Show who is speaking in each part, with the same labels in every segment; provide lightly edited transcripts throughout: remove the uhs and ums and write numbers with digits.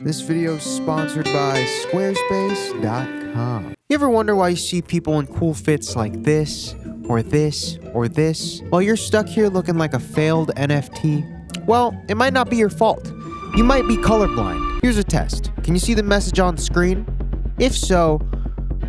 Speaker 1: This video is sponsored by Squarespace.com. You ever wonder why you see people in cool fits like this, or this, or this, while you're stuck here looking like a failed NFT? Well, it might not be your fault. You might be colorblind. Here's a test. Can you see the message on screen? If so,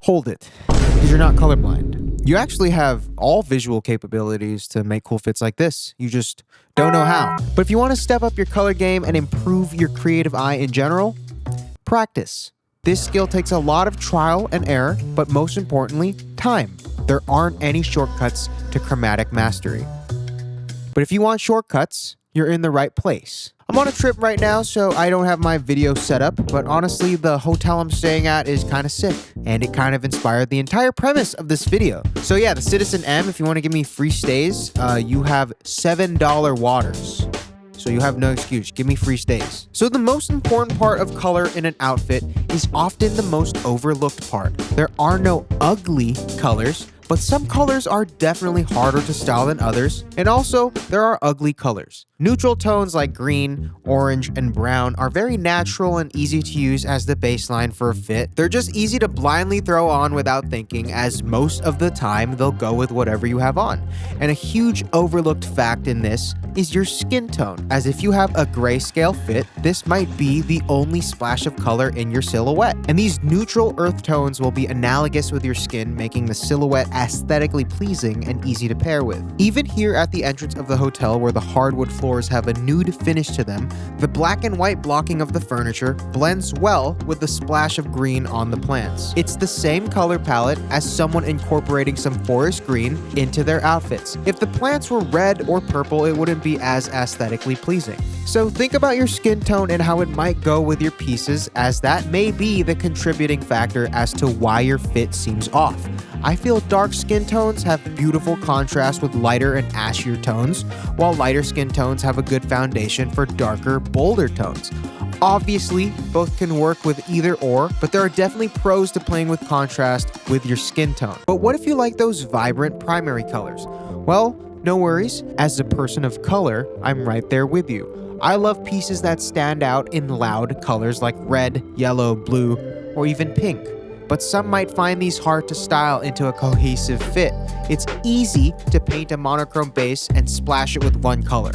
Speaker 1: hold it, because you're not colorblind. You actually have all visual capabilities to make cool fits like this. You just don't know how. But if you want to step up your color game and improve your creative eye in general, practice. This skill takes a lot of trial and error, but most importantly, time. There aren't any shortcuts to chromatic mastery. But if you want shortcuts, you're in the right place. I'm on a trip right now, so I don't have my video set up, but honestly, the hotel I'm staying at is kind of sick, and it kind of inspired the entire premise of this video. So yeah, the Citizen M, if you want to give me free stays, you have $7 waters. So you have no excuse. Give me free stays. So the most important part of color in an outfit is often the most overlooked part. There are no ugly colors, but some colors are definitely harder to style than others, and also there are ugly colors. Neutral tones like green, orange, and brown are very natural and easy to use as the baseline for a fit. They're just easy to blindly throw on without thinking, as most of the time they'll go with whatever you have on. And a huge overlooked fact in this is your skin tone, as if you have a grayscale fit, this might be the only splash of color in your silhouette. And these neutral earth tones will be analogous with your skin, making the silhouette aesthetically pleasing and easy to pair with. Even here at the entrance of the hotel, where the hardwood floors have a nude finish to them, the black and white blocking of the furniture blends well with the splash of green on the plants. It's the same color palette as someone incorporating some forest green into their outfits. If the plants were red or purple, it wouldn't be as aesthetically pleasing. So think about your skin tone and how it might go with your pieces, as that may be the contributing factor as to why your fit seems off. I feel dark skin tones have beautiful contrast with lighter and ashier tones, while lighter skin tones have a good foundation for darker, bolder tones. Obviously, both can work with either or, but there are definitely pros to playing with contrast with your skin tone. But what if you like those vibrant primary colors? Well, no worries. As a person of color, I'm right there with you. I love pieces that stand out in loud colors like red, yellow, blue, or even pink. But some might find these hard to style into a cohesive fit. It's easy to paint a monochrome base and splash it with one color.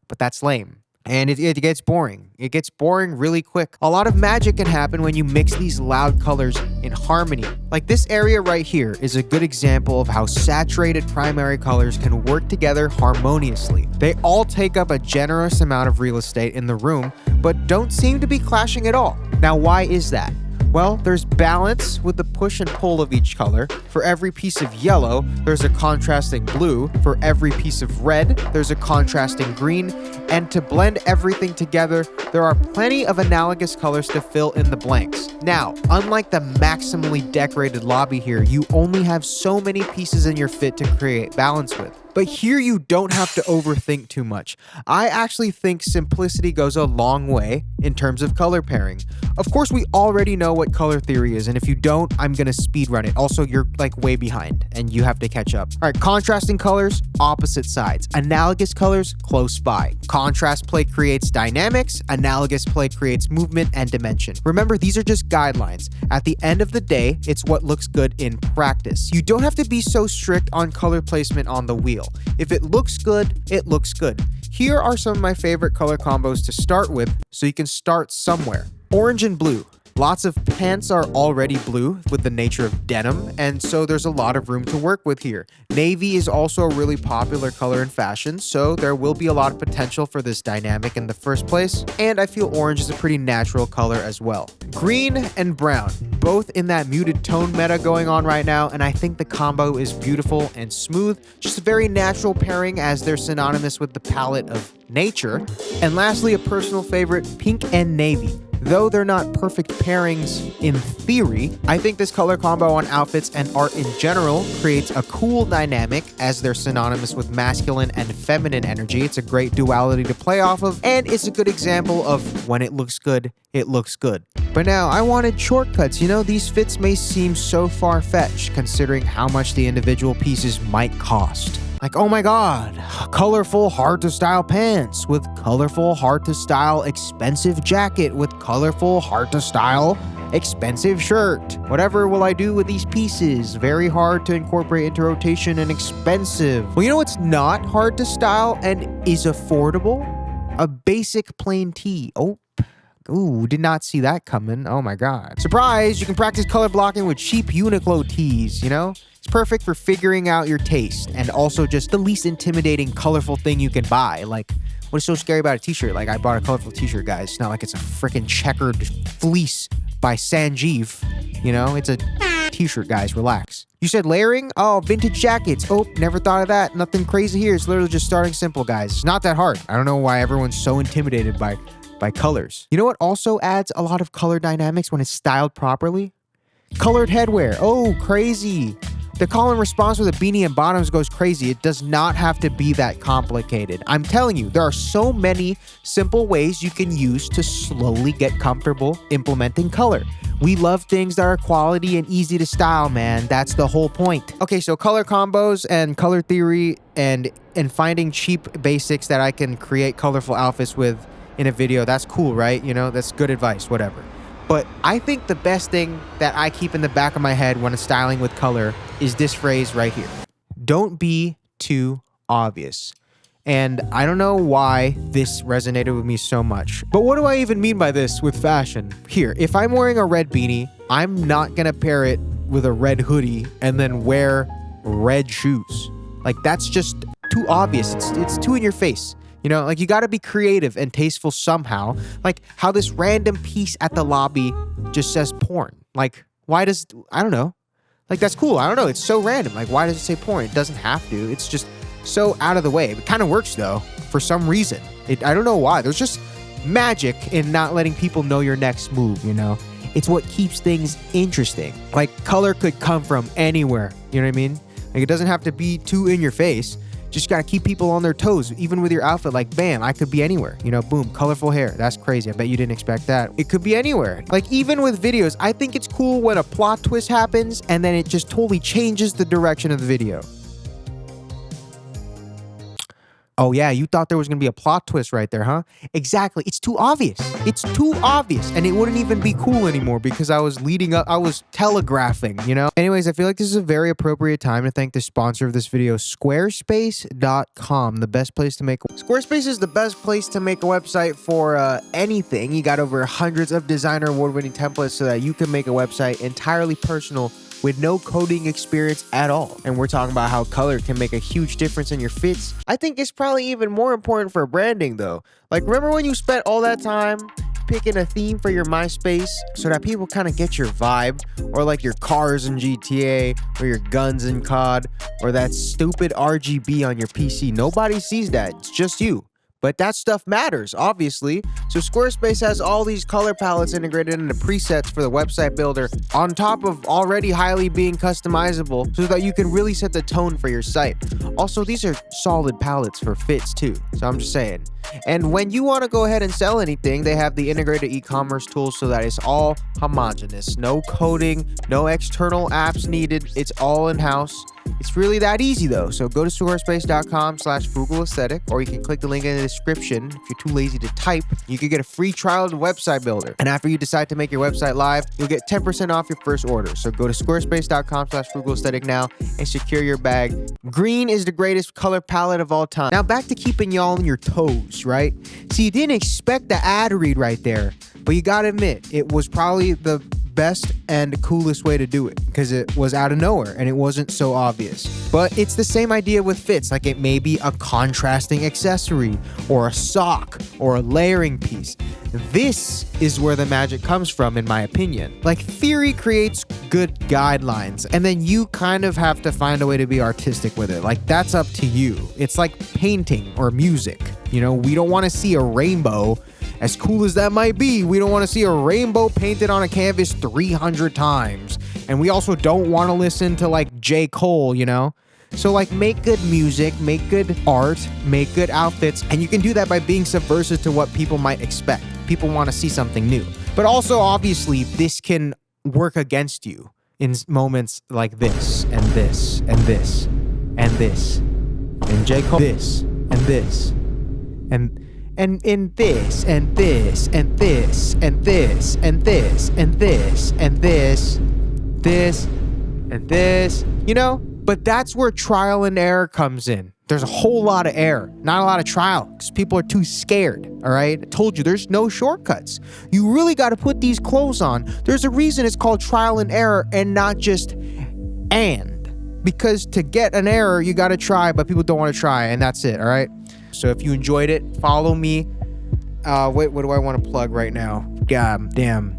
Speaker 1: But that's lame. And it gets boring. It gets boring really quick. A lot of magic can happen when you mix these loud colors in harmony. Like this area right here is a good example of how saturated primary colors can work together harmoniously. They all take up a generous amount of real estate in the room, but don't seem to be clashing at all. Now, why is that? Well, there's balance with the push and pull of each color. For every piece of yellow, there's a contrasting blue. For every piece of red, there's a contrasting green. And to blend everything together, there are plenty of analogous colors to fill in the blanks. Now, unlike the maximally decorated lobby here, you only have so many pieces in your fit to create balance with. But here you don't have to overthink too much. I actually think simplicity goes a long way in terms of color pairing. Of course, we already know what color theory is, and if you don't, I'm gonna speed run it. Also, you're like way behind, and you have to catch up. All right, contrasting colors, opposite sides. Analogous colors, close by. Contrast play creates dynamics, analogous play creates movement and dimension. Remember, these are just guidelines. At the end of the day, it's what looks good in practice. You don't have to be so strict on color placement on the wheel. If it looks good, it looks good. Here are some of my favorite color combos to start with, so you can start somewhere. Orange and blue. Lots of pants are already blue with the nature of denim, and so there's a lot of room to work with here. Navy is also a really popular color in fashion, so there will be a lot of potential for this dynamic in the first place, and I feel orange is a pretty natural color as well. Green and brown, both in that muted tone meta going on right now, and I think the combo is beautiful and smooth, just a very natural pairing as they're synonymous with the palette of nature. And lastly, a personal favorite, pink and navy. Though they're not perfect pairings in theory, I think this color combo on outfits and art in general creates a cool dynamic, as they're synonymous with masculine and feminine energy. It's a great duality to play off of, and it's a good example of when it looks good, it looks good. But now, I wanted shortcuts. You know, these fits may seem so far-fetched considering how much the individual pieces might cost. Like, oh my God, colorful, hard to style pants with colorful, hard to style expensive jacket with colorful, hard to style expensive shirt. Whatever will I do with these pieces? Very hard to incorporate into rotation and expensive. Well, you know what's not hard to style and is affordable? A basic plain tee. Oh. Ooh, did not see that coming. Oh my God. Surprise, you can practice color blocking with cheap Uniqlo tees, you know? It's perfect for figuring out your taste and also just the least intimidating colorful thing you can buy. Like, what is so scary about a t-shirt? Like, I bought a colorful t-shirt, guys. It's not like it's a freaking checkered fleece by Sanjeev, you know? It's a t-shirt, guys. Relax. You said layering? Oh, vintage jackets. Oh, never thought of that. Nothing crazy here. It's literally just starting simple, guys. It's not that hard. I don't know why everyone's so intimidated by colors. You know what also adds a lot of color dynamics when it's styled properly? Colored headwear. Oh, crazy. The call and response with a beanie and bottoms goes crazy. It does not have to be that complicated. I'm telling you, there are so many simple ways you can use to slowly get comfortable implementing color. We love things that are quality and easy to style, man. That's the whole point. Okay, so color combos and color theory and finding cheap basics that I can create colorful outfits with in a video, that's cool, right? You know, that's good advice, whatever. But I think the best thing that I keep in the back of my head when styling with color is this phrase right here. Don't be too obvious. And I don't know why this resonated with me so much. But what do I even mean by this with fashion? Here, if I'm wearing a red beanie, I'm not gonna pair it with a red hoodie and then wear red shoes. Like, that's just too obvious. It's too in your face. You know, like, you gotta be creative and tasteful somehow. Like, how this random piece at the lobby just says porn. Like, why does, I don't know. Like, that's cool. I don't know. It's so random. Like, why does it say porn? It doesn't have to. It's just so out of the way. It kind of works, though, for some reason. I don't know why. There's just magic in not letting people know your next move, you know? It's what keeps things interesting. Like, color could come from anywhere. You know what I mean? Like, it doesn't have to be too in your face. Just gotta keep people on their toes, even with your outfit. Like, bam, I could be anywhere. You know, boom, colorful hair. That's crazy. I bet you didn't expect that. It could be anywhere. Like, even with videos, I think it's cool when a plot twist happens and then it just totally changes the direction of the video. Oh yeah, you thought there was gonna be a plot twist right there, huh? Exactly. It's too obvious. It's too obvious. And it wouldn't even be cool anymore because I was leading up, I was telegraphing, you know? Anyways, I feel like this is a very appropriate time to thank the sponsor of this video, Squarespace.com, the best place to make. Squarespace is the best place to make a website for anything. You got over hundreds of designer award-winning templates so that you can make a website entirely personal with no coding experience at all. And we're talking about how color can make a huge difference in your fits. I think it's probably even more important for branding though. Like, remember when you spent all that time picking a theme for your MySpace so that people kind of get your vibe? Or like your cars in GTA, or your guns in COD, or that stupid RGB on your PC. Nobody sees that, it's just you. But that stuff matters, obviously. So Squarespace has all these color palettes integrated into presets for the website builder on top of already highly being customizable so that you can really set the tone for your site. Also, these are solid palettes for fits too, so I'm just saying. And when you want to go ahead and sell anything, they have the integrated e-commerce tools so that it's all homogeneous. No coding, no external apps needed. It's all in-house. It's really that easy though. So go to squarespace.com/frugalaesthetic, or you can click the link in the description. If you're too lazy to type, you can get a free trial of the website builder. And after you decide to make your website live, you'll get 10% off your first order. So go to squarespace.com/frugalaesthetic now and secure your bag. Green is the greatest color palette of all time. Now back to keeping y'all on your toes, right? See, you didn't expect the ad read right there, but you gotta admit, it was probably the best and coolest way to do it because it was out of nowhere and it wasn't so obvious. But it's the same idea with fits. Like, it may be a contrasting accessory or a sock or a layering piece. This is where the magic comes from, in my opinion. Like, theory creates good guidelines and then you kind of have to find a way to be artistic with it. Like, that's up to you. It's like painting or music. You know, we don't want to see a rainbow. As cool as that might be, we don't want to see a rainbow painted on a canvas 300 times. And we also don't want to listen to like J. Cole, you know? So like, make good music, make good art, make good outfits. And you can do that by being subversive to what people might expect. People want to see something new. But also, obviously, this can work against you in moments like this, and this, and this, and this. And J. Cole, this, and this, and in this, and this, and this, and this, and this, and this, and this, this, and this, you know? But that's where trial and error comes in. There's a whole lot of error, not a lot of trial, because people are too scared, all right? I told you, there's no shortcuts. You really got to put these clothes on. There's a reason it's called trial and error and not just and. Because to get an error, you got to try, but people don't want to try, and that's it, all right? So if you enjoyed it, follow me. Wait, what do I want to plug right now? God damn.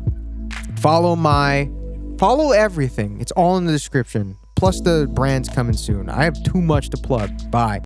Speaker 1: Follow everything. It's all in the description. Plus the brand's coming soon. I have too much to plug. Bye.